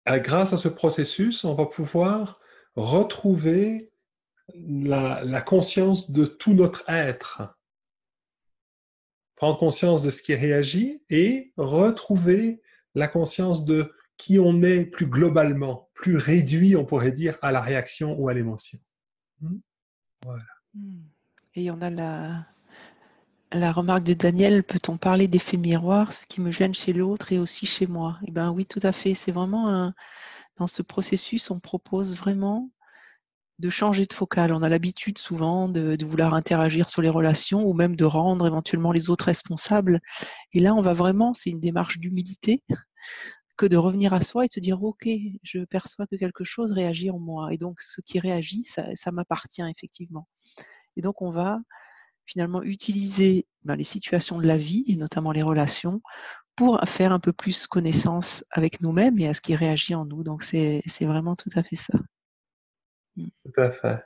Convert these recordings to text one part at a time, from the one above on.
grâce à ce processus, on va pouvoir retrouver la conscience de tout notre être, prendre conscience de ce qui réagit et retrouver la conscience de qui on est plus globalement, plus réduit, on pourrait dire, à la réaction ou à l'émotion. Voilà. Hmm. Et on a la remarque de Daniel, peut-on parler d'effet miroir, ce qui me gêne chez l'autre et aussi chez moi? Eh bien oui, tout à fait. C'est vraiment dans ce processus, on propose vraiment de changer de focale. On a l'habitude souvent de vouloir interagir sur les relations ou même de rendre éventuellement les autres responsables. Et là, on va vraiment, c'est une démarche d'humilité que de revenir à soi et de se dire, OK, je perçois que quelque chose réagit en moi. Et donc, ce qui réagit, ça m'appartient effectivement. Et donc, on va finalement utiliser les situations de la vie, et notamment les relations, pour faire un peu plus connaissance avec nous-mêmes et à ce qui réagit en nous. Donc, c'est vraiment tout à fait ça. Tout à fait.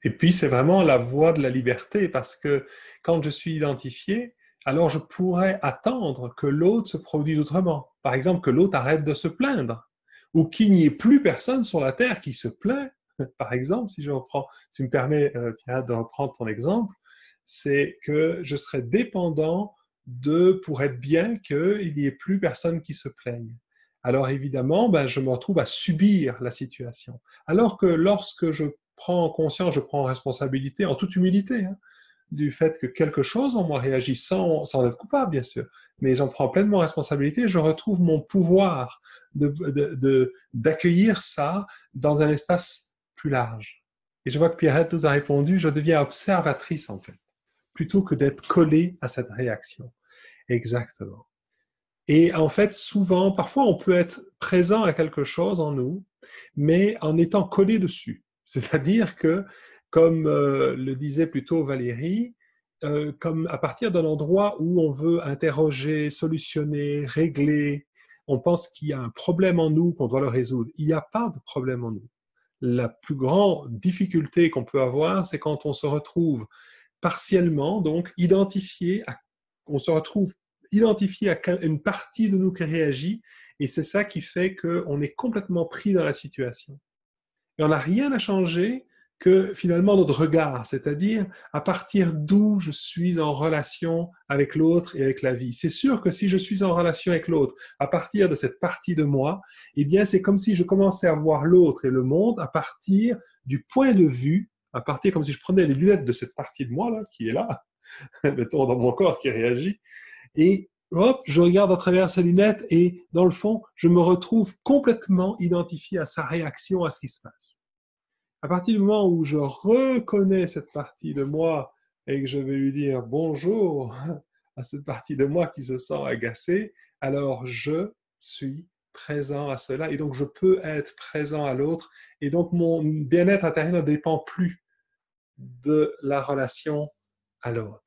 Et puis, c'est vraiment la voie de la liberté parce que quand je suis identifié, alors je pourrais attendre que l'autre se produise autrement. Par exemple, que l'autre arrête de se plaindre ou qu'il n'y ait plus personne sur la Terre qui se plaint. Par exemple, si je reprends, si tu me permets, Pierre, de reprendre ton exemple, c'est que je serais dépendant pour être bien, qu'il n'y ait plus personne qui se plaigne. Alors évidemment, ben, je me retrouve à subir la situation. Alors que lorsque je prends conscience, je prends responsabilité en toute humilité, hein, du fait que quelque chose en moi réagit sans être coupable, bien sûr, mais j'en prends pleinement responsabilité, je retrouve mon pouvoir d'accueillir ça dans un espace plus large. Et je vois que Pierrette nous a répondu, je deviens observatrice en fait, plutôt que d'être collée à cette réaction. Exactement. Et en fait, souvent, parfois, on peut être présent à quelque chose en nous, mais en étant collé dessus. C'est-à-dire que, comme le disait plutôt Valérie, comme à partir d'un endroit où on veut interroger, solutionner, régler, on pense qu'il y a un problème en nous, qu'on doit le résoudre. Il n'y a pas de problème en nous. La plus grande difficulté qu'on peut avoir, c'est quand on se retrouve partiellement, donc on se retrouve identifié à une partie de nous qui réagit, et c'est ça qui fait qu'on est complètement pris dans la situation. Et on n'a rien à changer que finalement notre regard, c'est-à-dire à partir d'où je suis en relation avec l'autre et avec la vie. C'est sûr que si je suis en relation avec l'autre à partir de cette partie de moi, eh bien c'est comme si je commençais à voir l'autre et le monde à partir du point de vue, à partir comme si je prenais les lunettes de cette partie de moi là qui est là, mettons dans mon corps qui réagit, et hop, je regarde à travers ces lunettes et dans le fond, je me retrouve complètement identifié à sa réaction à ce qui se passe. À partir du moment où je reconnais cette partie de moi et que je vais lui dire bonjour à cette partie de moi qui se sent agacée, alors je suis présent à cela et donc je peux être présent à l'autre et donc mon bien-être intérieur ne dépend plus de la relation à l'autre.